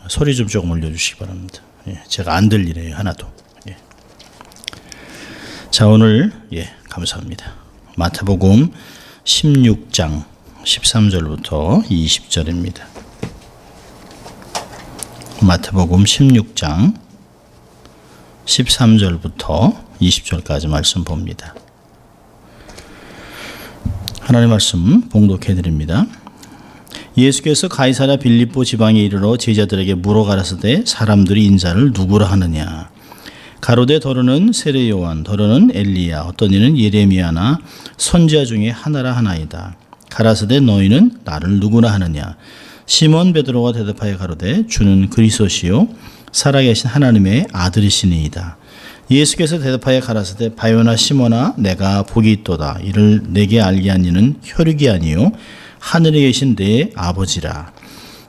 소리 좀 조금 올려주시기 바랍니다. 예, 제가 안 들리네요, 하나도. 예. 자, 오늘 감사합니다. 마태복음 16장 13절부터 20절입니다. 마태복음 16장 13절부터 20절까지 말씀 봅니다. 하나님의 말씀 봉독해 드립니다. 예수께서 가이사랴 빌립보 지방에 이르러 제자들에게 물어 가라사대 사람들이 인자를 누구라 하느냐. 가로되 더러는 세례 요한, 더러는 엘리야, 어떤 이는 예레미야나 선지자 중에 하나라 하나이다. 가라사대 너희는 나를 누구라 하느냐. 시몬 베드로가 대답하여 가로되 주는 그리스도시요 살아계신 하나님의 아들이시니이다. 예수께서 대답하여 가라사대 바요나 시몬아 내가 복이 있도다. 이를 내게 알게 한 이는 혈육이 아니요 하늘에 계신 내 아버지라.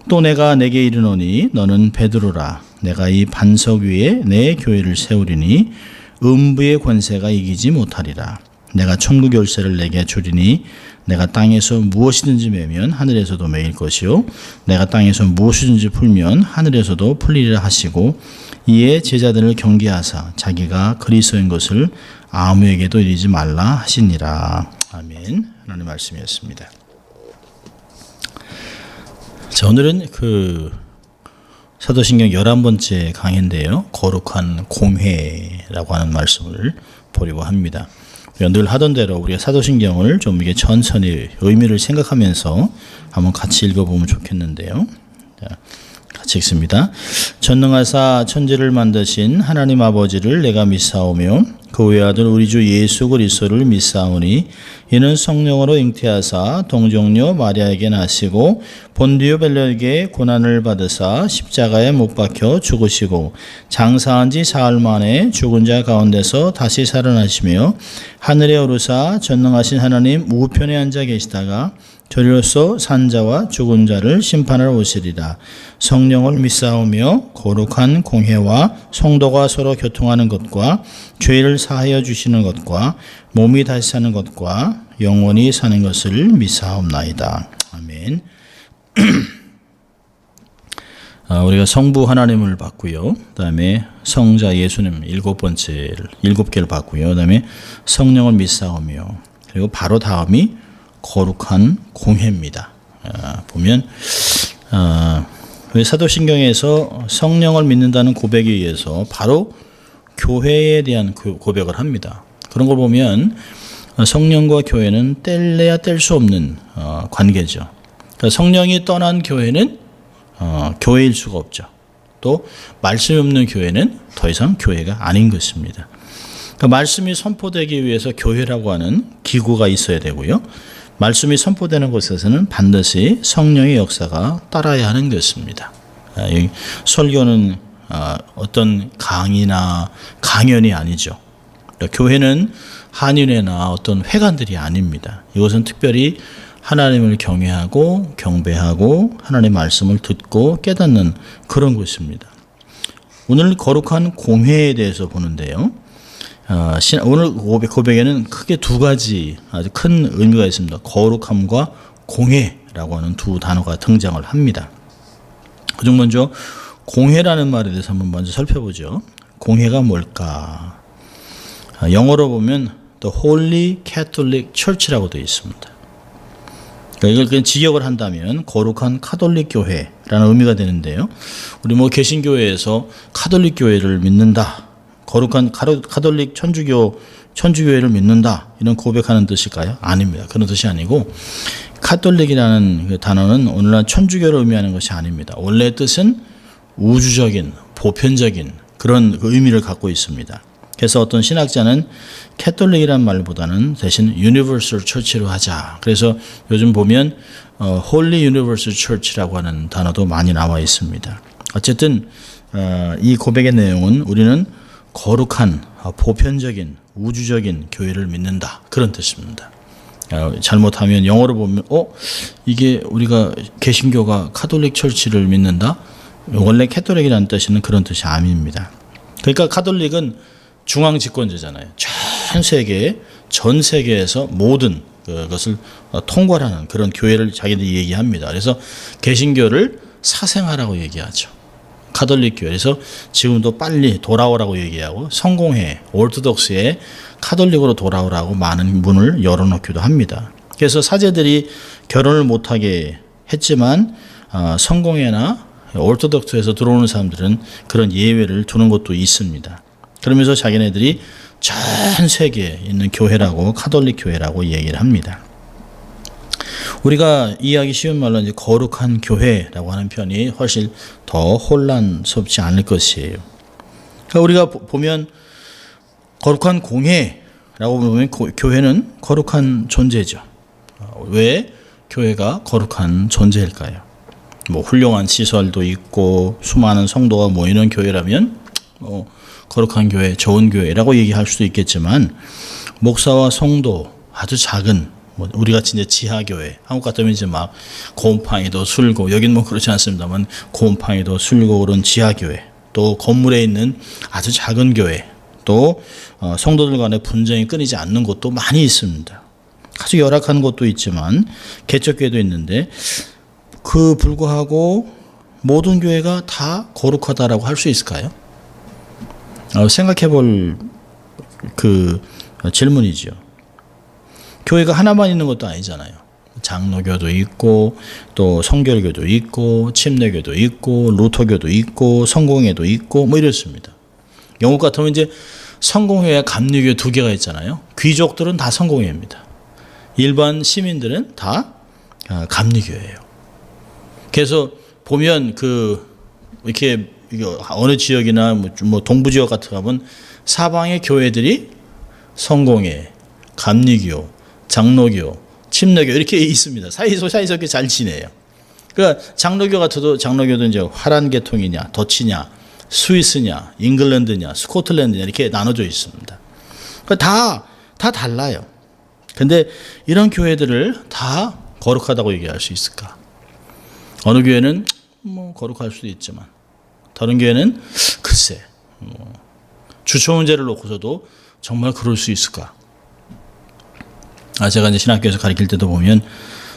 또 내가 내게 이르노니 너는 베드로라. 내가 이 반석 위에 내 교회를 세우리니 음부의 권세가 이기지 못하리라. 내가 천국 열쇠를 내게 주리니 내가 땅에서 무엇이든지 매면 하늘에서도 매일 것이요 내가 땅에서 무엇이든지 풀면 하늘에서도 풀리리라 하시고 이에 제자들을 경계하사 자기가 그리스도인 것을 아무에게도 이르지 말라 하시니라. 아멘. 하나님의 말씀이었습니다. 자, 오늘은 사도신경 11번째 강의인데요. 거룩한 공회라고 하는 말씀을 보려고 합니다. 우리가 늘 하던 대로 우리가 사도신경을 좀 이게 천천히 의미를 생각하면서 한번 같이 읽어보면 좋겠는데요. 자, 같이 읽습니다. 전능하사 천지를 만드신 하나님 아버지를 내가 믿사오며 그 외아들 우리 주 예수 그리스도를 믿사오니 이는 성령으로 잉태하사 동정녀 마리아에게 나시고 본디오 벨로에게 고난을 받으사 십자가에 못 박혀 죽으시고 장사한 지 사흘 만에 죽은 자 가운데서 다시 살아나시며 하늘에 오르사 전능하신 하나님 우편에 앉아 계시다가 저리로서 산자와 죽은 자를 심판하러 오시리라. 성령을 믿사오며 거룩한 공회와 성도가 서로 교통하는 것과 죄를 사하여 주시는 것과 몸이 다시 사는 것과 영원히 사는 것을 믿사옵나이다. 아멘. 우리가 성부 하나님을 봤고요. 그다음에 성자 예수님 7개를 봤고요. 그다음에 성령을 믿사오며 그리고 바로 다음이 거룩한 공회입니다. 보면 사도신경에서 성령을 믿는다는 고백에 의해서 바로 교회에 대한 고백을 합니다. 그런 걸 보면 성령과 교회는 뗄래야 뗄 수 없는 관계죠. 그러니까 성령이 떠난 교회는 교회일 수가 없죠. 또 말씀이 없는 교회는 더 이상 교회가 아닌 것입니다. 그러니까 말씀이 선포되기 위해서 교회라고 하는 기구가 있어야 되고요. 말씀이 선포되는 곳에서는 반드시 성령의 역사가 따라야 하는 것입니다. 설교는 어떤 강의나 강연이 아니죠. 교회는 한인회나 어떤 회관들이 아닙니다. 이것은 특별히 하나님을 경외하고 경배하고 하나님의 말씀을 듣고 깨닫는 그런 곳입니다. 오늘 거룩한 공회에 대해서 보는데요. 오늘 고백에는 크게 두 가지 아주 큰 의미가 있습니다. 거룩함과 공회라고 하는 두 단어가 등장을 합니다. 그중 먼저 공회라는 말에 대해서 한번 먼저 살펴보죠. 공회가 뭘까? 영어로 보면 The Holy Catholic Church라고 되어 있습니다. 그러니까 이걸 그냥 직역을 한다면 거룩한 카톨릭 교회라는 의미가 되는데요. 우리 개신교회에서 카톨릭 교회를 믿는다. 거룩한 카톨릭 천주교회를 믿는다. 이런 고백하는 뜻일까요? 아닙니다. 그런 뜻이 아니고 카톨릭이라는 그 단어는 오늘날 천주교를 의미하는 것이 아닙니다. 원래 뜻은 우주적인 보편적인 그런 의미를 갖고 있습니다. 그래서 어떤 신학자는 캐톨릭이라는 말보다는 대신 Universal Church로 하자. 그래서 요즘 보면 Holy Universal Church라고 하는 단어도 많이 나와 있습니다. 어쨌든 이 고백의 내용은 우리는 거룩한 보편적인 우주적인 교회를 믿는다. 그런 뜻입니다. 잘못하면 영어로 보면 이게 우리가 개신교가 카톨릭 철치를 믿는다? 원래 캐톨릭이라는 뜻은 그런 뜻이 아닙니다. 그러니까 카톨릭은 중앙 집권제잖아요. 전 세계에서 모든 그것을 통괄하는 그런 교회를 자기들이 얘기합니다. 그래서 개신교를 사생아라고 얘기하죠. 카톨릭 교회에서 지금도 빨리 돌아오라고 얘기하고 성공회, 오르토독스의 카톨릭으로 돌아오라고 많은 문을 열어놓기도 합니다. 그래서 사제들이 결혼을 못하게 했지만 성공회나 오르토독스에서 들어오는 사람들은 그런 예외를 두는 것도 있습니다. 그러면서 자기네들이 전 세계에 있는 교회라고 카톨릭 교회라고 얘기를 합니다. 우리가 이해하기 쉬운 말로 이제 거룩한 교회라고 하는 편이 훨씬 더 혼란스럽지 않을 것이에요. 그러니까 우리가 보면 거룩한 공회라고 보면 교회는 거룩한 존재죠. 왜 교회가 거룩한 존재일까요? 뭐 훌륭한 시설도 있고 수많은 성도가 모이는 교회라면 거룩한 교회, 좋은 교회라고 얘기할 수도 있겠지만 목사와 성도 아주 작은 우리 같이 이제 지하교회, 한국 같으면 이제 막 곰팡이도 술고, 여긴 뭐 그렇지 않습니다만 곰팡이도 술고 그런 지하교회, 또 건물에 있는 아주 작은 교회, 또 성도들 간의 분쟁이 끊이지 않는 곳도 많이 있습니다. 아주 열악한 곳도 있지만 개척교회도 있는데 그 불구하고 모든 교회가 다 거룩하다라고 할 수 있을까요? 생각해 볼 그 질문이죠. 교회가 하나만 있는 것도 아니잖아요. 장로교도 있고 또 성결교도 있고 침례교도 있고 루터교도 있고 성공회도 있고 뭐 이렇습니다. 영국 같으면 이제 성공회와 감리교 두 개가 있잖아요. 귀족들은 다 성공회입니다. 일반 시민들은 다 감리교예요. 그래서 보면 이렇게 어느 지역이나 뭐 동부 지역 같은 거 가면 사방의 교회들이 성공회, 감리교, 장로교, 침례교 이렇게 있습니다. 사이좋게 잘 지내요. 그러니까 장로교도 이제 화란 계통이냐, 더치냐, 스위스냐, 잉글랜드냐, 스코틀랜드냐 이렇게 나눠져 있습니다. 그러니까 다 달라요. 근데 이런 교회들을 다 거룩하다고 얘기할 수 있을까? 어느 교회는 뭐 거룩할 수도 있지만 다른 교회는 글쎄 주초 문제를 놓고서도 정말 그럴 수 있을까? 제가 이제 신학교에서 가르칠 때도 보면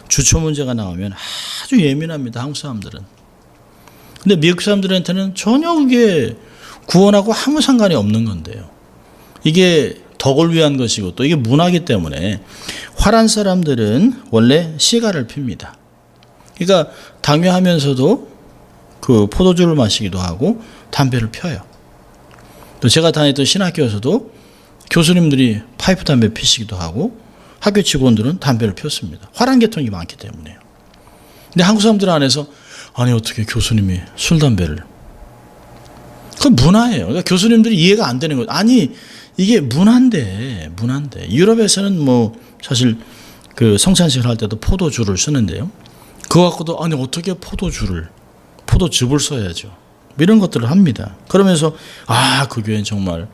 주초 문제가 나오면 아주 예민합니다. 한국 사람들은. 근데 미국 사람들한테는 전혀 그게 구원하고 아무 상관이 없는 건데요. 이게 덕을 위한 것이고 또 이게 문화이기 때문에 화란 사람들은 원래 시가를 핍니다. 그러니까 당뇨하면서도 그 포도주를 마시기도 하고 담배를 펴요. 또 제가 다녔던 신학교에서도 교수님들이 파이프 담배 피시기도 하고 학교 직원들은 담배를 폈습니다. 화란 계통이 많기 때문에요. 근데 한국 사람들 안에서 아니 어떻게 교수님이 술 담배를, 그건 문화예요. 그러니까 교수님들이 이해가 안 되는 거예요. 아니 이게 문화인데 유럽에서는 뭐 사실 그 성찬식을 할 때도 포도주를 쓰는데요. 그거 갖고도 아니 어떻게 포도즙을 써야죠. 이런 것들을 합니다. 그러면서 그 교회는 정말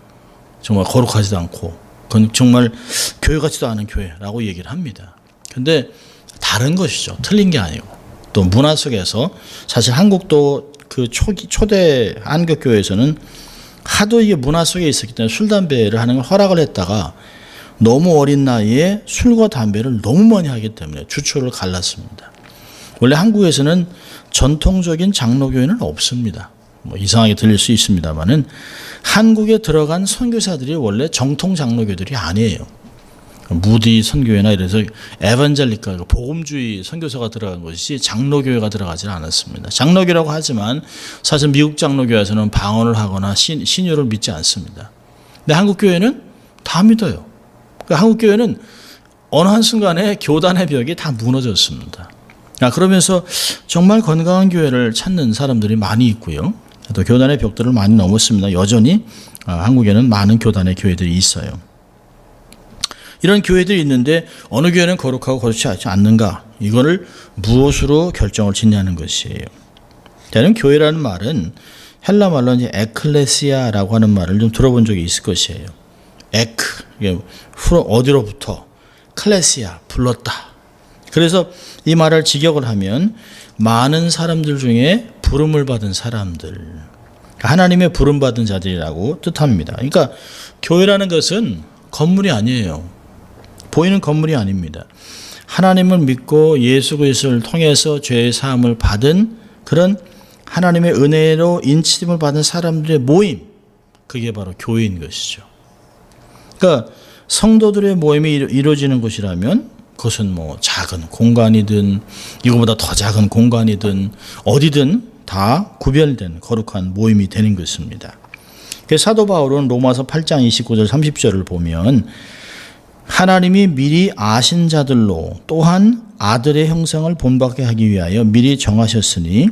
거룩하지도 않고 그건 정말 교회 같지도 않은 교회라고 얘기를 합니다. 근데 다른 것이죠. 틀린 게 아니고 또 문화 속에서 사실 한국도 그 초대 한국교회에서는 하도 이게 문화 속에 있었기 때문에 술 담배를 하는 걸 허락을 했다가 너무 어린 나이에 술과 담배를 너무 많이 하기 때문에 주초를 갈랐습니다. 원래 한국에서는 전통적인 장로교회는 없습니다. 뭐 이상하게 들릴 수 있습니다만은 한국에 들어간 선교사들이 원래 정통 장로교들이 아니에요. 무디 선교회나 이래서 에반젤리카 복음주의 선교사가 들어간 것이지 장로교회가 들어가지 않았습니다. 장로교라고 하지만 사실 미국 장로교회에서는 방언을 하거나 신유를 믿지 않습니다. 근데 한국 교회는 다 믿어요. 그러니까 한국 교회는 어느 한순간에 교단의 벽이 다 무너졌습니다. 그러면서 정말 건강한 교회를 찾는 사람들이 많이 있고요. 또 교단의 벽들을 많이 넘었습니다. 여전히 한국에는 많은 교단의 교회들이 있어요. 이런 교회들이 있는데 어느 교회는 거룩하고 거룩치 않는가? 이거를 무엇으로 결정을 짓냐는 것이에요. 저는 교회라는 말은 헬라 말로 이제 에클레시아라고 하는 말을 좀 들어본 적이 있을 것이에요. 이게 어디로부터 클레시아 불렀다. 그래서 이 말을 직역을 하면 많은 사람들 중에 부름을 받은 사람들, 하나님의 부름받은 자들이라고 뜻합니다. 그러니까 교회라는 것은 건물이 아니에요. 보이는 건물이 아닙니다. 하나님을 믿고 예수 그리스도를 통해서 죄의 사함을 받은 그런 하나님의 은혜로 인치심을 받은 사람들의 모임, 그게 바로 교회인 것이죠. 그러니까 성도들의 모임이 이루어지는 곳이라면 그것은 뭐 작은 공간이든 이거보다 더 작은 공간이든 어디든 다 구별된 거룩한 모임이 되는 것입니다. 사도 바울은 로마서 8장 29절 30절을 보면 하나님이 미리 아신 자들로 또한 아들의 형상을 본받게 하기 위하여 미리 정하셨으니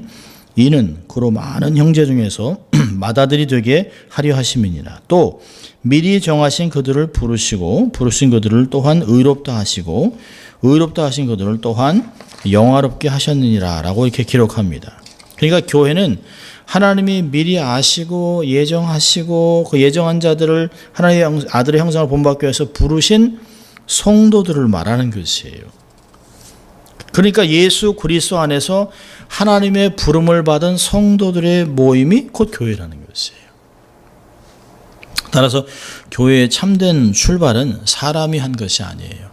이는 그로 많은 형제 중에서 맏아들이 되게 하려 하심이니라. 또 미리 정하신 그들을 부르시고 부르신 그들을 또한 의롭다 하시고 의롭다 하신 그들을 또한 영화롭게 하셨느니라 라고 이렇게 기록합니다. 그러니까 교회는 하나님이 미리 아시고 예정하시고 그 예정한 자들을 하나님의 아들의 형상을 본받기 위해서 부르신 성도들을 말하는 것이에요. 그러니까 예수 그리스도 안에서 하나님의 부름을 받은 성도들의 모임이 곧 교회라는 것이에요. 따라서 교회의 참된 출발은 사람이 한 것이 아니에요.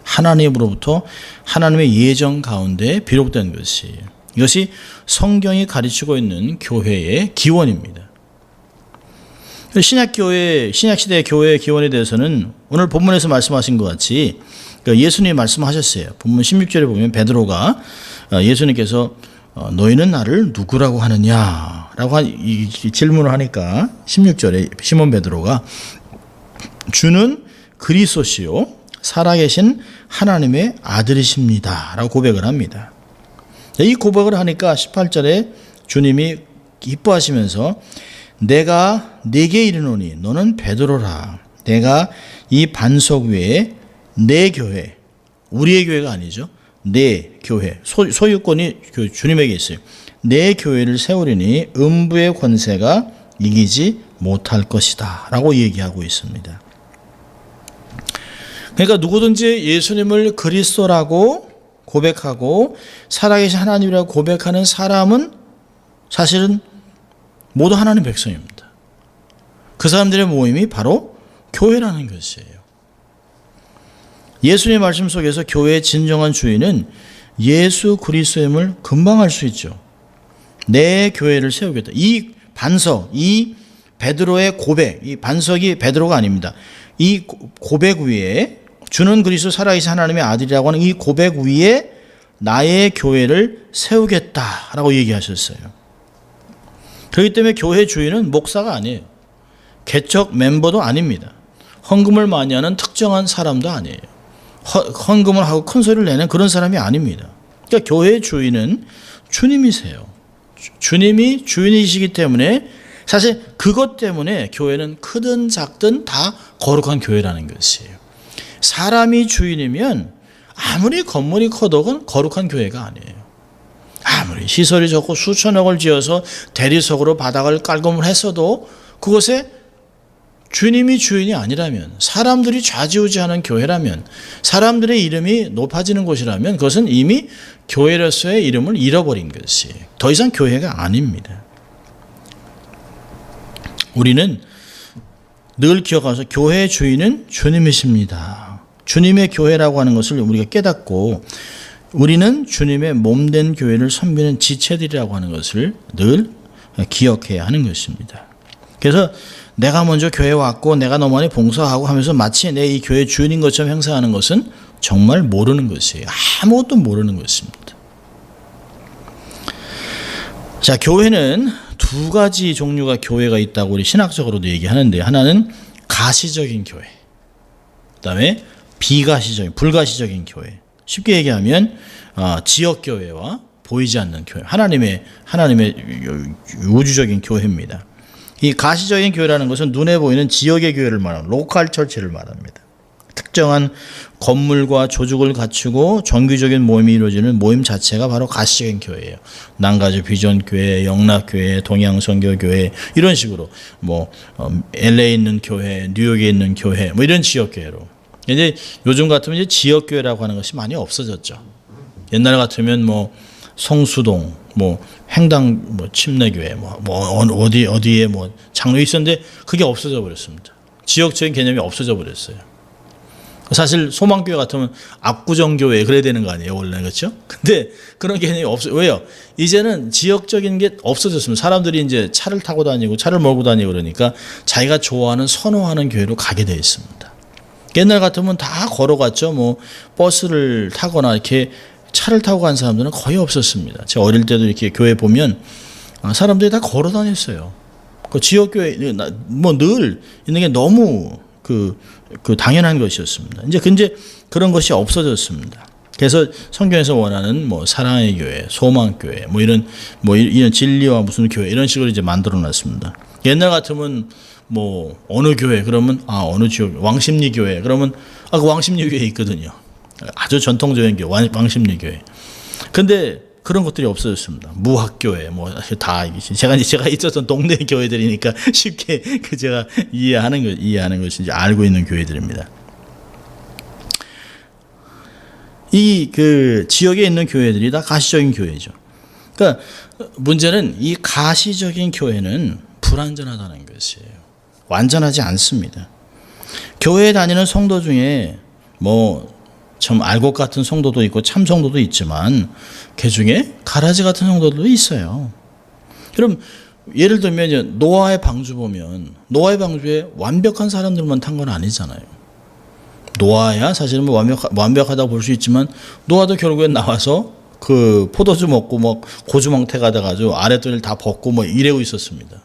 하나님으로부터 하나님의 예정 가운데 비록된 것이에요. 이것이 성경이 가르치고 있는 교회의 기원입니다. 신약시대의 교회의 기원에 대해서는 오늘 본문에서 말씀하신 것 같이 예수님이 말씀하셨어요. 본문 16절에 보면 베드로가 예수님께서 너희는 나를 누구라고 하느냐 라고 이 질문을 하니까 16절에 시몬 베드로가 주는 그리스도시요 살아계신 하나님의 아들이십니다 라고 고백을 합니다. 이 고백을 하니까 18절에 주님이 기뻐하시면서 내가 네게 이르노니 너는 베드로라. 내가 이 반석 위에 내 교회, 우리의 교회가 아니죠. 내 교회, 소유권이 주님에게 있어요. 내 교회를 세우리니 음부의 권세가 이기지 못할 것이다 라고 얘기하고 있습니다. 그러니까 누구든지 예수님을 그리스도라고 고백하고 살아계신 하나님이라고 고백하는 사람은 사실은 모두 하나님 백성입니다. 그 사람들의 모임이 바로 교회라는 것이에요. 예수님의 말씀 속에서 교회의 진정한 주인은 예수 그리스도임을 금방 알 수 있죠. 내 교회를 세우겠다. 이 반석, 이 베드로의 고백, 이 반석이 베드로가 아닙니다. 이 고백 위에 주는 그리스도 살아계신 하나님의 아들이라고 하는 이 고백 위에 나의 교회를 세우겠다라고 얘기하셨어요. 그렇기 때문에 교회 주인은 목사가 아니에요. 개척 멤버도 아닙니다. 헌금을 많이 하는 특정한 사람도 아니에요. 헌금을 하고 큰 소리를 내는 그런 사람이 아닙니다. 그러니까 교회의 주인은 주님이세요. 주님이 주인이시기 때문에 사실 그것 때문에 교회는 크든 작든 다 거룩한 교회라는 것이에요. 사람이 주인이면 아무리 건물이 커도 거룩한 교회가 아니에요. 아무리 시설이 좋고 수천억을 지어서 대리석으로 바닥을 깔끔을 했어도 그것에 주님이 주인이 아니라면, 사람들이 좌지우지하는 교회라면, 사람들의 이름이 높아지는 곳이라면 그것은 이미 교회로서의 이름을 잃어버린 것이 더 이상 교회가 아닙니다. 우리는 늘 기억하면서 교회의 주인은 주님이십니다. 주님의 교회라고 하는 것을 우리가 깨닫고 우리는 주님의 몸된 교회를 섬기는 지체들이라고 하는 것을 늘 기억해야 하는 것입니다. 그래서 내가 먼저 교회에 왔고 내가 너 많이 봉사하고 하면서 마치 내 이 교회 주인인 것처럼 행사하는 것은 정말 모르는 것이에요. 아무것도 모르는 것입니다. 자, 교회는 두 가지 종류가 교회가 있다고 우리 신학적으로도 얘기하는데, 하나는 가시적인 교회, 그다음에 비가시적인, 불가시적인 교회. 쉽게 얘기하면 지역교회와 보이지 않는 교회, 하나님의 우주적인 교회입니다. 이 가시적인 교회라는 것은 눈에 보이는 지역의 교회를 말하는 로컬 처치를 말합니다. 특정한 건물과 조직을 갖추고 정규적인 모임이 이루어지는 모임 자체가 바로 가시적인 교회예요. 난가주 비전교회, 영락교회, 동양선교교회 이런 식으로 LA에 있는 교회, 뉴욕에 있는 교회 이런 지역교회로. 이제 요즘 같으면 이제 지역교회라고 하는 것이 많이 없어졌죠. 옛날 같으면 성수동, 행당, 침례교회, 어디에 장로 있었는데 그게 없어져 버렸습니다. 지역적인 개념이 없어져 버렸어요. 사실 소망교회 같으면 압구정교회 그래야 되는 거 아니에요, 원래. 그렇죠? 근데 그런 개념이 없어요. 왜요? 이제는 지역적인 게 없어졌습니다. 사람들이 이제 차를 타고 다니고 차를 몰고 다니고 그러니까 자기가 좋아하는 선호하는 교회로 가게 되어 있습니다. 옛날 같으면 다 걸어갔죠. 뭐 버스를 타거나 이렇게 차를 타고 간 사람들은 거의 없었습니다. 제가 어릴 때도 이렇게 교회 보면 사람들이 다 걸어 다녔어요. 그 지역교회 뭐 늘 있는 게 너무 그 당연한 것이었습니다. 이제 그런 것이 없어졌습니다. 그래서 성경에서 원하는 뭐 사랑의 교회, 소망교회, 뭐 이런 진리와 무슨 교회 이런 식으로 이제 만들어 놨습니다. 옛날 같으면 뭐 어느 교회 그러면 어느 지역 왕십리 교회 그러면 그 왕십리 교회 있거든요. 아주 전통적인 교회 왕십리 교회. 근데 그런 것들이 없어졌습니다. 무학교회 뭐 다 제가 있었던 동네 교회들이니까 쉽게 제가 이해하는 것이 이제 알고 있는 교회들입니다. 이 지역에 있는 교회들이 다 가시적인 교회죠. 그러니까 문제는 이 가시적인 교회는 불완전하다는 것이에요. 완전하지 않습니다. 교회에 다니는 성도 중에 뭐 참 알곡 같은 성도도 있고 참 성도도 있지만 그 중에 가라지 같은 성도들도 있어요. 그럼 예를 들면 이제 노아의 방주 보면 노아의 방주에 완벽한 사람들만 탄 건 아니잖아요. 노아야 사실은 뭐 완벽하다고 볼 수 있지만 노아도 결국엔 나와서 그 포도주 먹고 뭐 고주망태가 돼가지고 아랫돈을 다 벗고 뭐 이래고 있었습니다.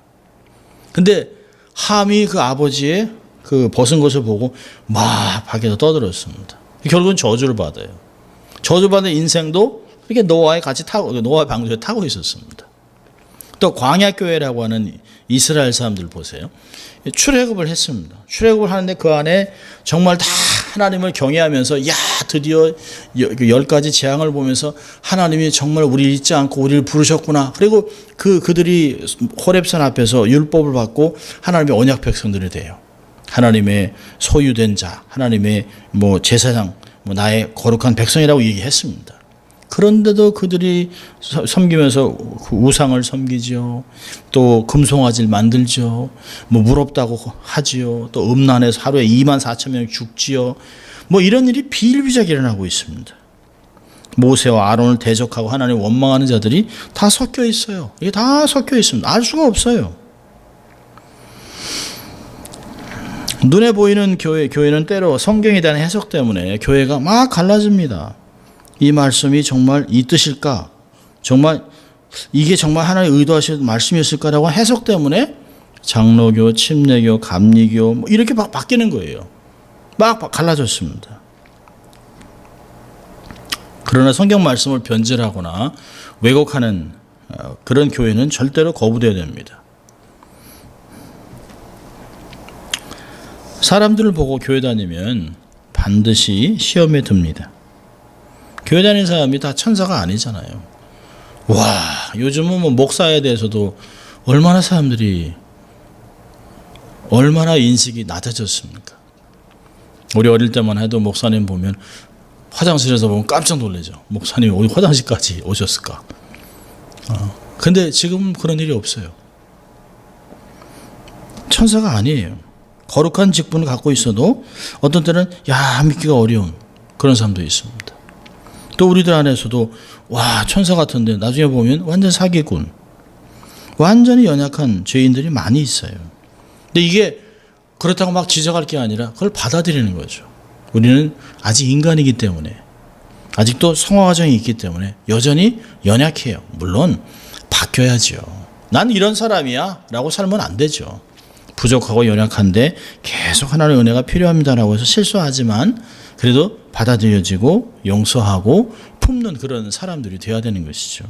근데 함이 그 아버지의 그 벗은 것을 보고 막 밖에서 떠들었습니다. 결국은 저주를 받아요. 저주받은 인생도 이렇게 노아에 같이 노아의 방주에 타고 있었습니다. 또 광야교회라고 하는 이스라엘 사람들 보세요. 출애굽을 했습니다. 출애굽을 하는데 그 안에 정말 다 하나님을 경외하면서 드디어 10가지 재앙을 보면서 하나님이 정말 우리를 잊지 않고 우리를 부르셨구나. 그리고 그들이 호렙산 앞에서 율법을 받고 하나님의 언약 백성들이 돼요. 하나님의 소유된 자, 하나님의 뭐 제사장, 뭐 나의 거룩한 백성이라고 얘기했습니다. 그런데도 그들이 섬기면서 그 우상을 섬기지요. 또 금송아지를 만들죠. 뭐 무럽다고 하지요. 또 음란해서 하루에 24,000명이 죽지요. 뭐 이런 일이 비일비재하게 일어나고 있습니다. 모세와 아론을 대적하고 하나님 원망하는 자들이 다 섞여 있어요. 이게 다 섞여 있습니다. 알 수가 없어요. 눈에 보이는 교회는 때로 성경에 대한 해석 때문에 교회가 막 갈라집니다. 이 말씀이 정말 이 뜻일까? 정말 이게 정말 하나님 의도하신 말씀이었을까라고 해석 때문에 장로교, 침례교, 감리교 뭐 이렇게 막 바뀌는 거예요. 막 갈라졌습니다. 그러나 성경 말씀을 변질하거나 왜곡하는 그런 교회는 절대로 거부되어야 됩니다. 사람들을 보고 교회 다니면 반드시 시험에 듭니다. 교회 다니는 사람이 다 천사가 아니잖아요. 요즘은 뭐 목사에 대해서도 얼마나 인식이 낮아졌습니까? 우리 어릴 때만 해도 목사님 보면 화장실에서 보면 깜짝 놀라죠. 목사님이 어디 화장실까지 오셨을까? 근데 지금 그런 일이 없어요. 천사가 아니에요. 거룩한 직분을 갖고 있어도 어떤 때는 믿기가 어려운 그런 사람도 있습니다. 또 우리들 안에서도 천사 같은데 나중에 보면 완전 사기꾼, 완전히 연약한 죄인들이 많이 있어요. 근데 이게 그렇다고 막 지적할 게 아니라 그걸 받아들이는 거죠. 우리는 아직 인간이기 때문에, 아직도 성화 과정이 있기 때문에 여전히 연약해요. 물론 바뀌어야죠. 난 이런 사람이야 라고 살면 안 되죠. 부족하고 연약한데 계속 하나님의 은혜가 필요합니다라고 해서 실수하지만 그래도 받아들여지고 용서하고 품는 그런 사람들이 되어야 되는 것이죠.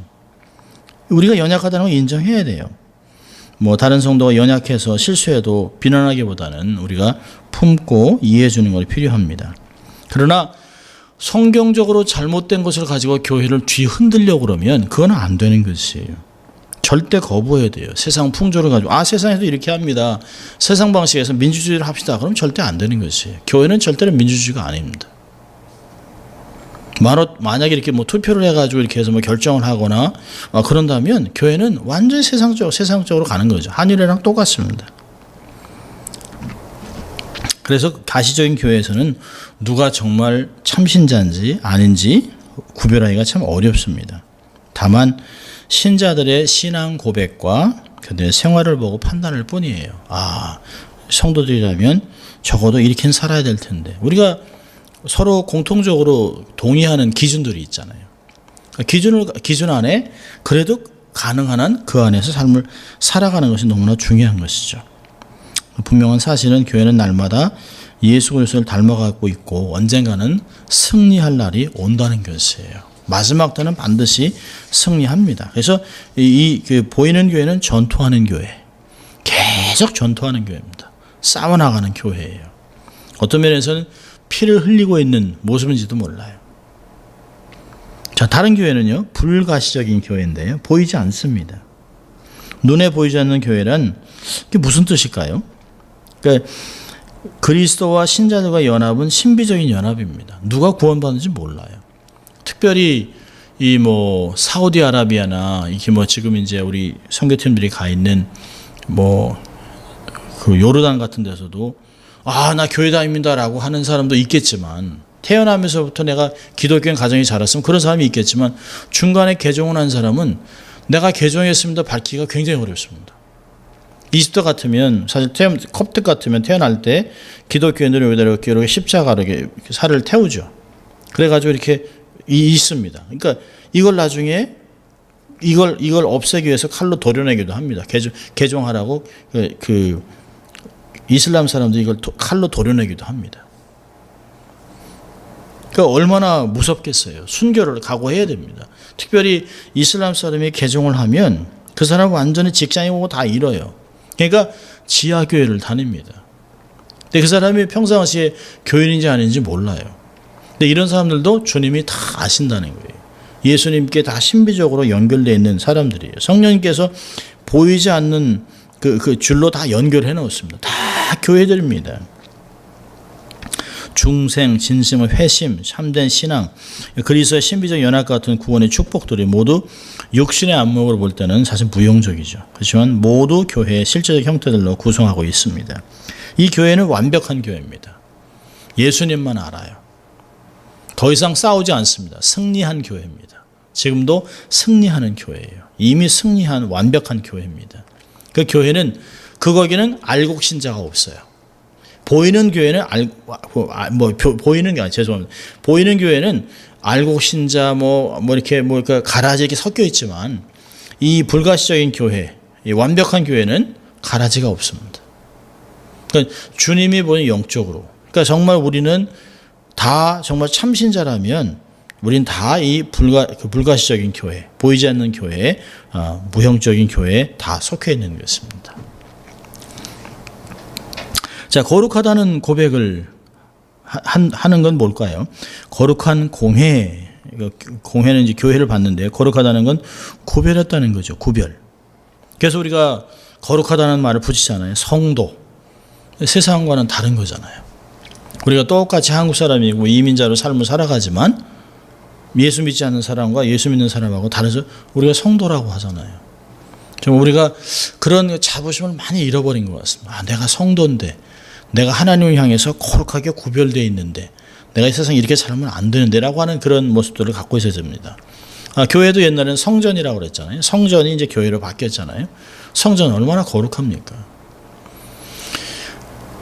우리가 연약하다는 걸 인정해야 돼요. 뭐 다른 성도가 연약해서 실수해도 비난하기보다는 우리가 품고 이해해 주는 것이 필요합니다. 그러나 성경적으로 잘못된 것을 가지고 교회를 뒤흔들려고 그러면 그건 안 되는 것이에요. 절대 거부해야 돼요. 세상 풍조를 가지고 세상에도 이렇게 합니다. 세상 방식에서 민주주의를 합시다. 그럼 절대 안 되는 것이에요. 교회는 절대로 민주주의가 아닙니다. 만약에 이렇게 뭐 투표를 해가지고 이렇게 해서 뭐 결정을 하거나 그런다면 교회는 완전히 세상적으로 가는 거죠. 한일이랑 똑같습니다. 그래서 가시적인 교회에서는 누가 정말 참신자인지 아닌지 구별하기가 참 어렵습니다. 다만 신자들의 신앙 고백과 그들의 생활을 보고 판단할 뿐이에요. 성도들이라면 적어도 이렇게는 살아야 될 텐데. 우리가 서로 공통적으로 동의하는 기준들이 있잖아요. 기준 안에 그래도 가능한 한 그 안에서 삶을 살아가는 것이 너무나 중요한 것이죠. 분명한 사실은 교회는 날마다 예수 그리스도를 닮아가고 있고 언젠가는 승리할 날이 온다는 것이에요. 마지막 때는 반드시 승리합니다. 그래서 보이는 교회는 전투하는 교회, 계속 전투하는 교회입니다. 싸워나가는 교회예요. 어떤 면에서는 피를 흘리고 있는 모습인지도 몰라요. 자, 다른 교회는요, 불가시적인 교회인데요, 보이지 않습니다. 눈에 보이지 않는 교회란 이게 무슨 뜻일까요? 그러니까 그리스도와 신자들과 연합은 신비적인 연합입니다. 누가 구원받는지 몰라요. 특별히 사우디아라비아나 이게 지금 이제 우리 선교팀들이 가 있는 그 요르단 같은 데서도 나 교회 다닙니다라고 하는 사람도 있겠지만, 태어나면서부터 내가 기독교인 가정이 자랐으면 그런 사람이 있겠지만, 중간에 개종을 한 사람은 내가 개종했습니다 밝히기가 굉장히 어렵습니다. 이집트 같으면, 사실 콥트 같으면 태어날 때 기독교인들이 여기다 이렇게 십자가로 이렇게 살을 태우죠. 그래가지고 이렇게 있습니다. 그러니까 이걸 나중에 이걸 없애기 위해서 칼로 도려내기도 합니다. 개종하라고 그 이슬람 사람들이 이걸 칼로 도려내기도 합니다. 그러니까 얼마나 무섭겠어요. 순교를 각오해야 됩니다. 특별히 이슬람 사람이 개종을 하면 그 사람은 완전히 직장에 오고 다 잃어요. 그러니까 지하교회를 다닙니다. 근데 그 사람이 평상시에 교인인지 아닌지 몰라요. 근데 이런 사람들도 주님이 다 아신다는 거예요. 예수님께 다 신비적으로 연결되어 있는 사람들이에요. 성령님께서 보이지 않는 그 줄로 다 연결해 놓습니다. 다 교회들입니다. 중생, 진심, 회심, 참된 신앙, 그리스도의 신비적 연합과 같은 구원의 축복들이 모두 육신의 안목으로 볼 때는 사실 무용적이죠. 그렇지만 모두 교회의 실제적 형태들로 구성하고 있습니다. 이 교회는 완벽한 교회입니다. 예수님만 알아요. 더 이상 싸우지 않습니다. 승리한 교회입니다. 지금도 승리하는 교회예요. 이미 승리한 완벽한 교회입니다. 그 교회는 거기는 알곡 신자가 없어요. 보이는 교회는 보이는 게 아니라 죄송합니다. 보이는 교회는 알곡 신자 이렇게 가라지 이렇게 섞여 있지만, 이 불가시적인 교회, 이 완벽한 교회는 가라지가 없습니다. 그러니까 주님이 보는 영적으로, 그러니까 정말 우리는 다 정말 참신자라면 우린 다 이 불가시적인 교회, 보이지 않는 교회, 무형적인 교회에 다 속해 있는 것입니다. 자, 거룩하다는 고백을 하는 건 뭘까요? 거룩한 공회, 공회는 이제 교회를 받는데, 거룩하다는 건 구별했다는 거죠. 구별. 그래서 우리가 거룩하다는 말을 붙이잖아요. 성도. 세상과는 다른 거잖아요. 우리가 똑같이 한국 사람이고 이민자로 삶을 살아가지만 예수 믿지 않는 사람과 예수 믿는 사람하고 다르죠. 우리가 성도라고 하잖아요. 좀 우리가 그런 자부심을 많이 잃어버린 것 같습니다. 내가 성도인데, 내가 하나님을 향해서 거룩하게 구별되어 있는데, 내가 이 세상에 이렇게 살면 안 되는데 라고 하는 그런 모습들을 갖고 있어야 됩니다. 교회도 옛날에는 성전이라고 그랬잖아요. 성전이 이제 교회로 바뀌었잖아요. 성전 얼마나 거룩합니까?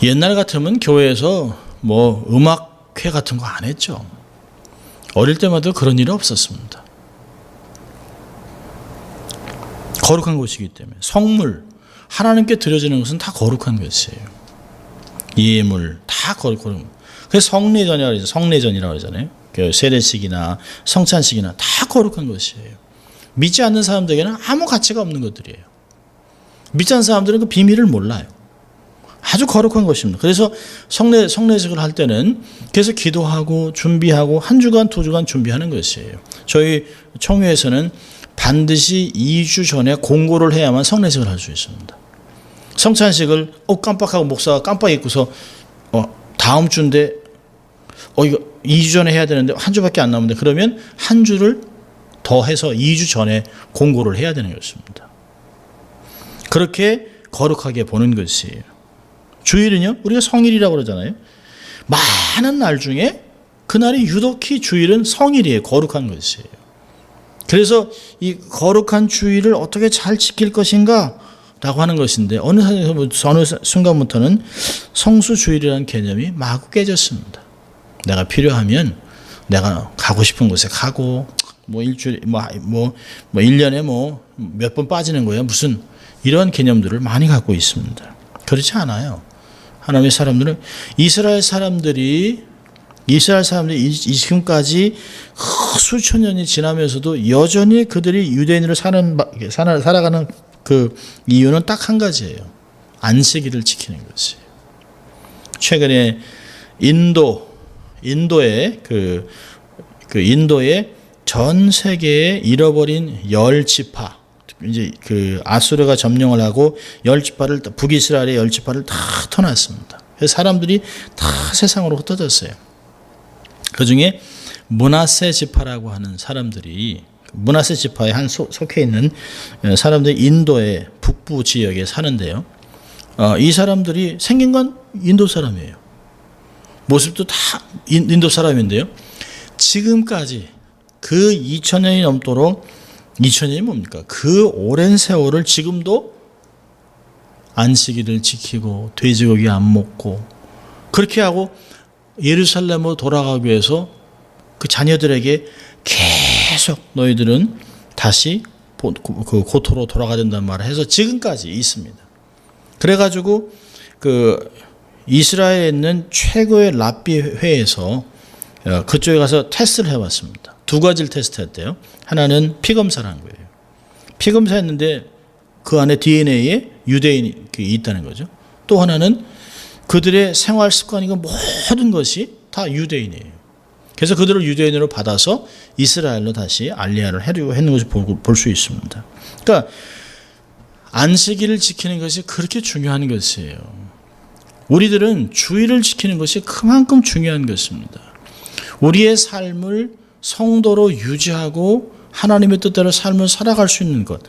옛날 같으면 교회에서 음악회 같은 거 안 했죠. 어릴 때마다 그런 일이 없었습니다. 거룩한 곳이기 때문에. 성물, 하나님께 드려지는 것은 다 거룩한 것이에요. 예물, 다 거룩한. 그래서 성례전이라고 그러죠. 성례전이라고 그러잖아요. 세례식이나 성찬식이나 다 거룩한 것이에요. 믿지 않는 사람들에게는 아무 가치가 없는 것들이에요. 믿지 않는 사람들은 그 비밀을 몰라요. 아주 거룩한 것입니다. 그래서 성례식을 할 때는 계속 기도하고 준비하고 한 주간, 두 주간 준비하는 것이에요. 저희 청교에서는 반드시 2주 전에 공고를 해야만 성례식을 할 수 있습니다. 성찬식을 깜빡하고 목사가 깜빡 잊고서 다음 주인데 이거 2주 전에 해야 되는데 한 주밖에 안 남았는데, 그러면 한 주를 더 해서 2주 전에 공고를 해야 되는 것입니다. 그렇게 거룩하게 보는 것이에요. 주일은요, 우리가 성일이라고 그러잖아요. 많은 날 중에 그날이 유독히 주일은 성일이에요. 거룩한 것이에요. 그래서 이 거룩한 주일을 어떻게 잘 지킬 것인가 라고 하는 것인데 어느 순간부터는 성수주일이라는 개념이 마구 깨졌습니다. 내가 필요하면 내가 가고 싶은 곳에 가고 뭐 일주일에 뭐 1년에 뭐 몇 번 빠지는 거야 무슨 이런 개념들을 많이 갖고 있습니다. 그렇지 않아요. 하나님의 사람들은 이스라엘 사람들이 지금까지 수천 년이 지나면서도 여전히 그들이 유대인으로 살아가는 그 이유는 딱 한 가지예요. 안식일을 지키는 것이에요. 최근에 인도의 인도의 전 세계에 잃어버린 10지파, 이제 그 아수르가 점령을 하고 10지파를 북이스라엘의 10지파를 다 터놨습니다. 그래서 사람들이 다 세상으로 흩어졌어요. 그 중에 므낫세 지파라고 하는 사람들이 므낫세 지파에 속해 있는 사람들이 인도의 북부 지역에 사는데요. 이 사람들이 생긴 건 인도 사람이에요. 모습도 다 인도 사람인데요. 지금까지 그 2000년이 넘도록 2000년이 뭡니까? 그 오랜 세월을 지금도 안식일을 지키고 돼지고기 안 먹고 그렇게 하고 예루살렘으로 돌아가기 위해서 그 자녀들에게 계속 너희들은 다시 그 고토로 돌아가야 된다는 말을 해서 지금까지 있습니다. 그래가지고 그 이스라엘에 있는 최고의 랍비 회에서 그쪽에 가서 테스트를 해봤습니다. 두 가지를 테스트했대요. 하나는 피 검사를 한 거예요. 피 검사했는데 그 안에 DNA에 유대인이 있다는 거죠. 또 하나는 그들의 생활 습관이고 모든 것이 다 유대인이에요. 그래서 그들을 유대인으로 받아서 이스라엘로 다시 알리아를 하려고 했는 것을 볼 수 있습니다. 그러니까 안식일을 지키는 것이 그렇게 중요한 것이에요. 우리들은 주일을 지키는 것이 그만큼 중요한 것입니다. 우리의 삶을 성도로 유지하고 하나님의 뜻대로 삶을 살아갈 수 있는 것.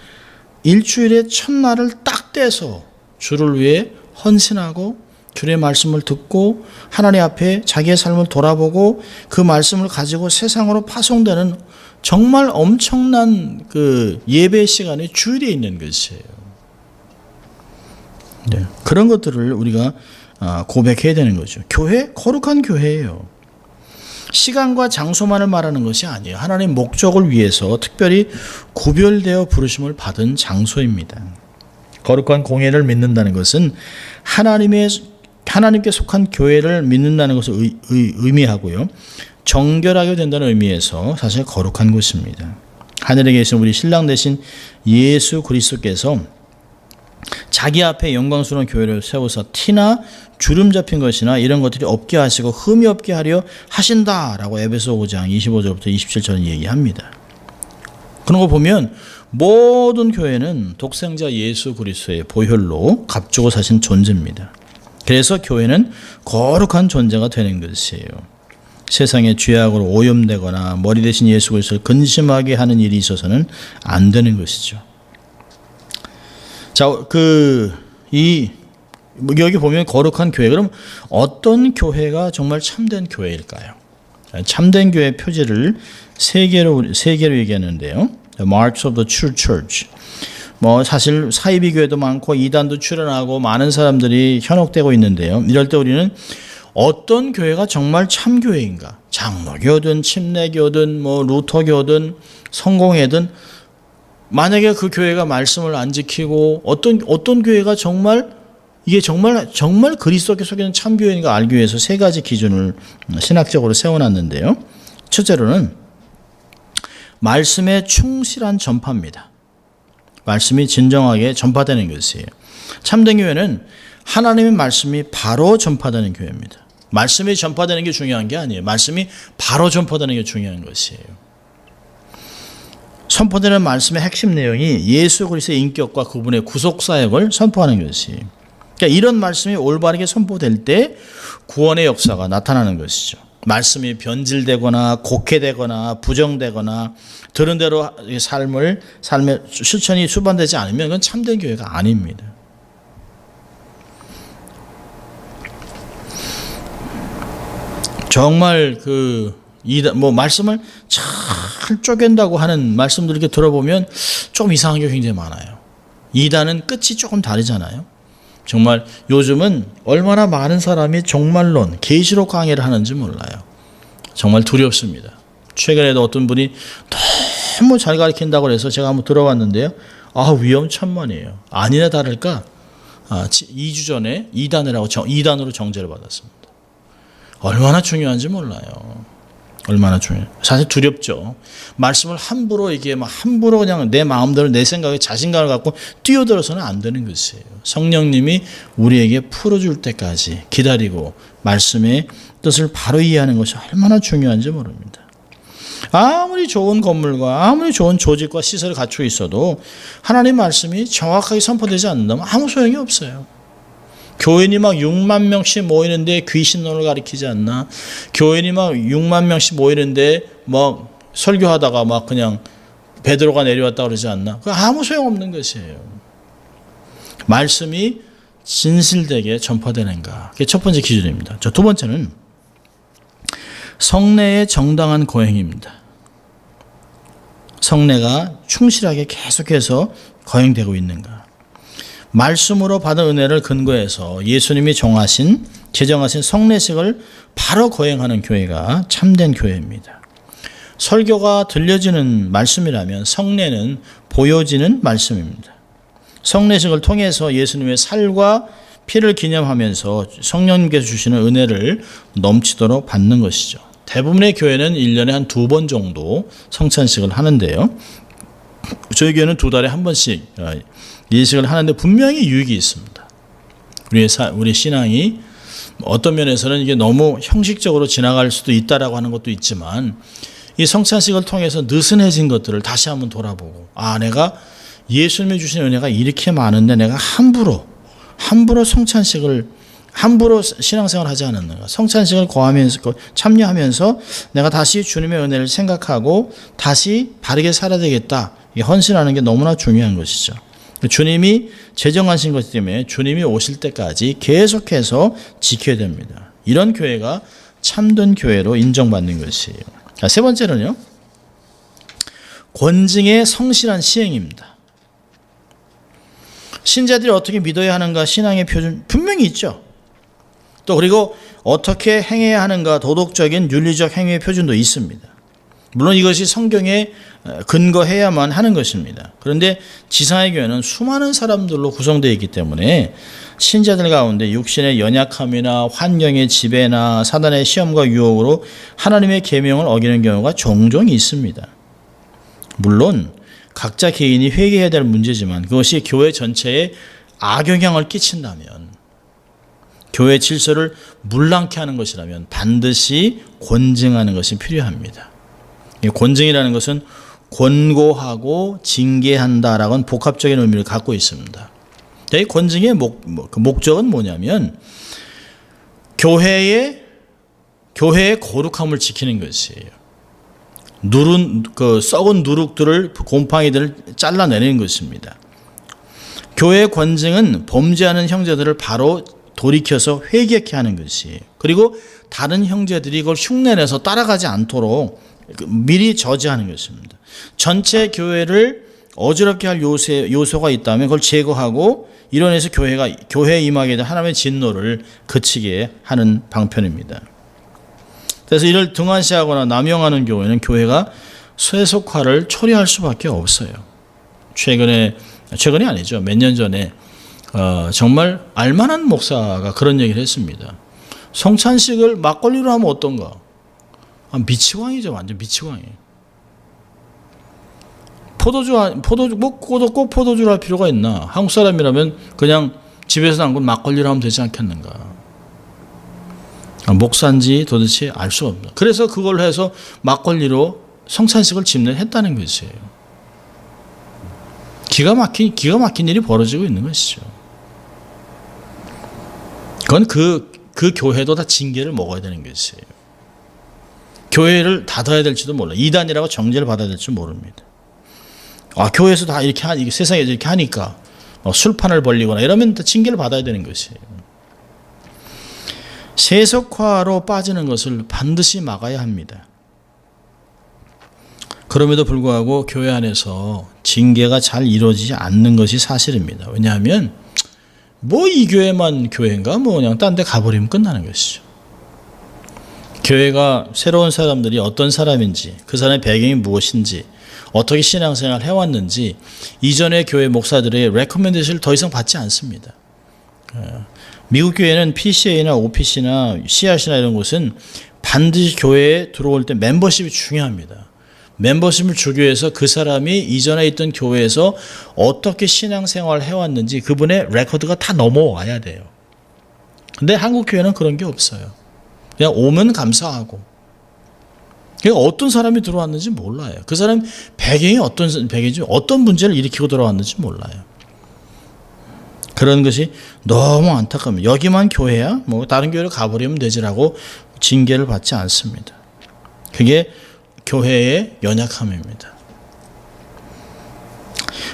일주일의 첫날을 딱 떼서 주를 위해 헌신하고 주의 말씀을 듣고 하나님 앞에 자기의 삶을 돌아보고 그 말씀을 가지고 세상으로 파송되는 정말 엄청난 그 예배 시간이 주일에 있는 것이에요. 네, 그런 것들을 우리가 고백해야 되는 거죠. 교회, 거룩한 교회예요. 시간과 장소만을 말하는 것이 아니에요. 하나님의 목적을 위해서 특별히 구별되어 부르심을 받은 장소입니다. 거룩한 공예를 믿는다는 것은 하나님께 속한 교회를 믿는다는 것을 의미하고요. 정결하게 된다는 의미에서 사실 거룩한 곳입니다. 하늘에 계신 우리 신랑 되신 예수 그리스도께서 자기 앞에 영광스러운 교회를 세워서 티나 주름 잡힌 것이나 이런 것들이 없게 하시고 흠이 없게 하려 하신다라고 에베소 5장 25절부터 27절은 얘기합니다. 그런 거 보면 모든 교회는 독생자 예수 그리스도의 보혈로 값주고 사신 존재입니다. 그래서 교회는 거룩한 존재가 되는 것이에요. 세상의 죄악으로 오염되거나 머리 대신 예수 그리스도를 근심하게 하는 일이 있어서는 안 되는 것이죠. 자, 여기 보면 거룩한 교회. 그럼 어떤 교회가 정말 참된 교회일까요? 참된 교회 표지를 세 개로 얘기하는데요. The marks of the true church. 사실 사이비 교회도 많고 이단도 출현하고 많은 사람들이 현혹되고 있는데요. 이럴 때 우리는 어떤 교회가 정말 참 교회인가? 장로교든 침례교든 루터교든 성공회든 만약에 그 교회가 말씀을 안 지키고 어떤 교회가 이게 정말 그리스도께 속이는 참 교회인가 알기 위해서 세 가지 기준을 신학적으로 세워놨는데요. 첫째로는 말씀에 충실한 전파입니다. 말씀이 진정하게 전파되는 것이에요. 참된 교회는 하나님의 말씀이 바로 전파되는 교회입니다. 말씀이 전파되는 게 중요한 게 아니에요. 말씀이 바로 전파되는 게 중요한 것이에요. 선포되는 말씀의 핵심 내용이 예수 그리스도의 인격과 그분의 구속 사역을 선포하는 것이에요. 그러니까 이런 말씀이 올바르게 선포될 때 구원의 역사가 나타나는 것이죠. 말씀이 변질되거나 곡해되거나 부정되거나 들은 대로 삶의 실천이 수반되지 않으면 그건 참된 교회가 아닙니다. 정말 뭐 말씀을 잘 쪼갠다고 하는 말씀들 이렇게 들어보면 좀 이상한 게 굉장히 많아요. 이단은 끝이 조금 다르잖아요. 정말 요즘은 얼마나 많은 사람이 종말론, 계시록 강의를 하는지 몰라요. 정말 두렵습니다. 최근에도 어떤 분이 너무 잘 가르친다고 해서 제가 한번 들어봤는데요. 위험천만이에요. 아니나 다를까 2주 전에 이단으로 정죄를 받았습니다. 얼마나 중요한지 몰라요. 얼마나 중요해요. 사실 두렵죠. 말씀을 함부로 그냥 내 마음대로 내 생각에 자신감을 갖고 뛰어들어서는 안 되는 것이에요. 성령님이 우리에게 풀어줄 때까지 기다리고 말씀의 뜻을 바로 이해하는 것이 얼마나 중요한지 모릅니다. 아무리 좋은 건물과 아무리 좋은 조직과 시설을 갖추고 있어도 하나님 말씀이 정확하게 선포되지 않는다면 아무 소용이 없어요. 교인이 막 6만 명씩 모이는데 귀신론을 가리키지 않나? 교인이 막 6만 명씩 모이는데 막 설교하다가 막 그냥 베드로가 내려왔다 그러지 않나? 그 아무 소용없는 것이에요. 말씀이 진실되게 전파되는가? 그게 첫 번째 기준입니다. 두 번째는 성례의 정당한 거행입니다. 성례가 충실하게 계속해서 거행되고 있는가? 말씀으로 받은 은혜를 근거해서 예수님이 제정하신 성례식을 바로 거행하는 교회가 참된 교회입니다. 설교가 들려지는 말씀이라면 성례는 보여지는 말씀입니다. 성례식을 통해서 예수님의 살과 피를 기념하면서 성령님께서 주시는 은혜를 넘치도록 받는 것이죠. 대부분의 교회는 1년에 한 2번 정도 성찬식을 하는데요. 저희 교회는 2달에 한 번씩 예식을 하는데 분명히 유익이 있습니다. 우리 신앙이 어떤 면에서는 이게 너무 형식적으로 지나갈 수도 있다라고 하는 것도 있지만 이 성찬식을 통해서 느슨해진 것들을 다시 한번 돌아보고 내가 예수님이 주신 은혜가 이렇게 많은데 내가 함부로 신앙생활을 하지 않았는가. 성찬식을 참여하면서 내가 다시 주님의 은혜를 생각하고 다시 바르게 살아야 되겠다. 헌신하는 게 너무나 중요한 것이죠. 주님이 제정하신 것 때문에 주님이 오실 때까지 계속해서 지켜야 됩니다. 이런 교회가 참된 교회로 인정받는 것이에요. 세 번째는요. 권징의 성실한 시행입니다. 신자들이 어떻게 믿어야 하는가 신앙의 표준 분명히 있죠. 또 그리고 어떻게 행해야 하는가 도덕적인 윤리적 행위의 표준도 있습니다. 물론 이것이 성경에 근거해야만 하는 것입니다. 그런데 지상의 교회는 수많은 사람들로 구성되어 있기 때문에 신자들 가운데 육신의 연약함이나 환경의 지배나 사단의 시험과 유혹으로 하나님의 계명을 어기는 경우가 종종 있습니다. 물론 각자 개인이 회개해야 될 문제지만 그것이 교회 전체에 악영향을 끼친다면 교회 질서를 물랑케 하는 것이라면 반드시 권징하는 것이 필요합니다. 이 권징이라는 것은 권고하고 징계한다라는 복합적인 의미를 갖고 있습니다. 이 권징의 목적은 뭐냐면 교회의 거룩함을 지키는 것이에요. 썩은 누룩들을 곰팡이들을 잘라내는 것입니다. 교회의 권징은 범죄하는 형제들을 바로 돌이켜서 회개케 하는 것이에요. 그리고 다른 형제들이 그걸 흉내내서 따라가지 않도록 미리 저지하는 것입니다. 전체 교회를 어지럽게 할 요소가 있다면 그걸 제거하고 이론에서 교회에 임하게 된 하나님의 진노를 그치게 하는 방편입니다. 그래서 이를 등한시하거나 남용하는 경우에는 교회가 세속화를 초래할 수밖에 없어요. 최근이 아니죠. 몇 년 전에 정말 알만한 목사가 그런 얘기를 했습니다. 성찬식을 막걸리로 하면 어떤가? 미치광이죠. 완전 미치광이에요. 꼭 포도주를 할 필요가 있나? 한국 사람이라면 그냥 집에서 담근 막걸리로 하면 되지 않겠는가? 목사인지 도대체 알 수 없다. 그래서 그걸 해서 막걸리로 성찬식을 집례했다는 것이에요. 기가 막힌 일이 벌어지고 있는 것이죠. 그건 그 교회도 다 징계를 먹어야 되는 것이에요. 교회를 닫아야 될지도 몰라. 이단이라고 정죄를 받아야 될지 모릅니다. 교회에서 다 이렇게 세상에 이렇게 하니까 술판을 벌리거나 이러면 다 징계를 받아야 되는 것이에요. 세속화로 빠지는 것을 반드시 막아야 합니다. 그럼에도 불구하고 교회 안에서 징계가 잘 이루어지지 않는 것이 사실입니다. 왜냐하면 뭐 이 교회만 교회인가 뭐 그냥 딴 데 가버리면 끝나는 것이죠. 교회가 새로운 사람들이 어떤 사람인지, 그 사람의 배경이 무엇인지, 어떻게 신앙생활을 해왔는지 이전의 교회 목사들의 레코멘데이션을 더 이상 받지 않습니다. 미국 교회는 PCA나 OPC나 CRC나 이런 곳은 반드시 교회에 들어올 때 멤버십이 중요합니다. 멤버십을 주기 위해서 그 사람이 이전에 있던 교회에서 어떻게 신앙생활을 해왔는지 그분의 레코드가 다 넘어와야 돼요. 근데 한국 교회는 그런 게 없어요. 그냥 오면 감사하고. 그러니까 어떤 사람이 들어왔는지 몰라요. 그 사람 배경이 어떤 배경인지, 어떤 문제를 일으키고 들어왔는지 몰라요. 그런 것이 너무 안타깝습니다. 여기만 교회야? 뭐 다른 교회로 가버리면 되지라고 징계를 받지 않습니다. 그게 교회의 연약함입니다.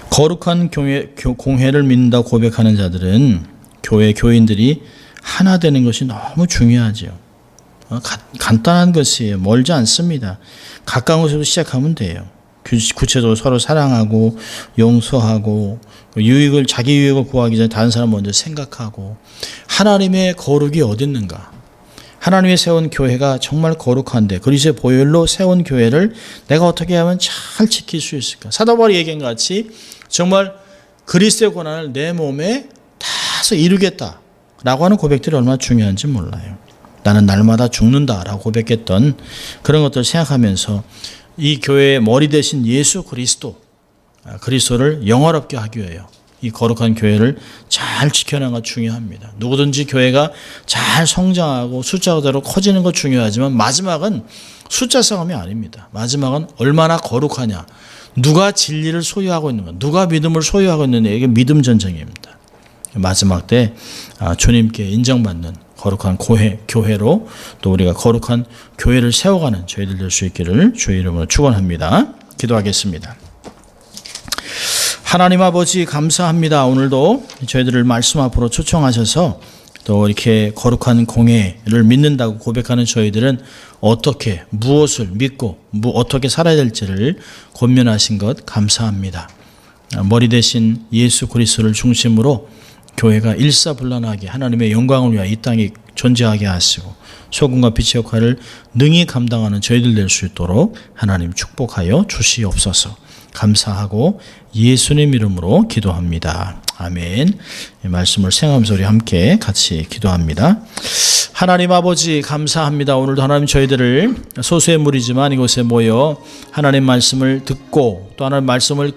거룩한 공회를 믿는다고 고백하는 자들은 교회 교인들이 하나 되는 것이 너무 중요하죠. 간단한 것이에요. 멀지 않습니다. 가까운 곳에서 시작하면 돼요. 구체적으로 서로 사랑하고 용서하고 자기 유익을 구하기 전에 다른 사람 먼저 생각하고 하나님의 거룩이 어디 있는가? 하나님이 세운 교회가 정말 거룩한데 그리스도의 보혈로 세운 교회를 내가 어떻게 하면 잘 지킬 수 있을까? 사도 바울이 얘기한 것 같이 정말 그리스도의 고난을 내 몸에 다서 이루겠다라고 하는 고백들이 얼마나 중요한지 몰라요. 나는 날마다 죽는다라고 고백했던 그런 것들을 생각하면서 이 교회의 머리 대신 예수 그리스도를 영화롭게 하기 위하여 이 거룩한 교회를 잘 지켜내는 것 중요합니다. 누구든지 교회가 잘 성장하고 숫자대로 커지는 것 중요하지만 마지막은 숫자 싸움이 아닙니다. 마지막은 얼마나 거룩하냐, 누가 진리를 소유하고 있는가, 누가 믿음을 소유하고 있느냐, 이게 믿음 전쟁입니다. 마지막 때 주님께 인정받는 거룩한 교회로 또 우리가 거룩한 교회를 세워가는 저희들 될 수 있기를 주의 이름으로 축원합니다. 기도하겠습니다. 하나님 아버지 감사합니다. 오늘도 저희들을 말씀 앞으로 초청하셔서 또 이렇게 거룩한 공회를 믿는다고 고백하는 저희들은 어떻게 무엇을 믿고 어떻게 살아야 될지를 권면하신 것 감사합니다. 머리 대신 예수 그리스도를 중심으로 교회가 일사불란하게 하나님의 영광을 위하여 이 땅에 존재하게 하시고 소금과 빛의 역할을 능히 감당하는 저희들 될 수 있도록 하나님 축복하여 주시옵소서. 감사하고 예수님 이름으로 기도합니다. 아멘. 이 말씀을 생각하면서 우리 함께 같이 기도합니다. 하나님 아버지 감사합니다. 오늘도 하나님 저희들을 소수의 무리지만 이곳에 모여 하나님 말씀을 듣고 또 하나님 말씀을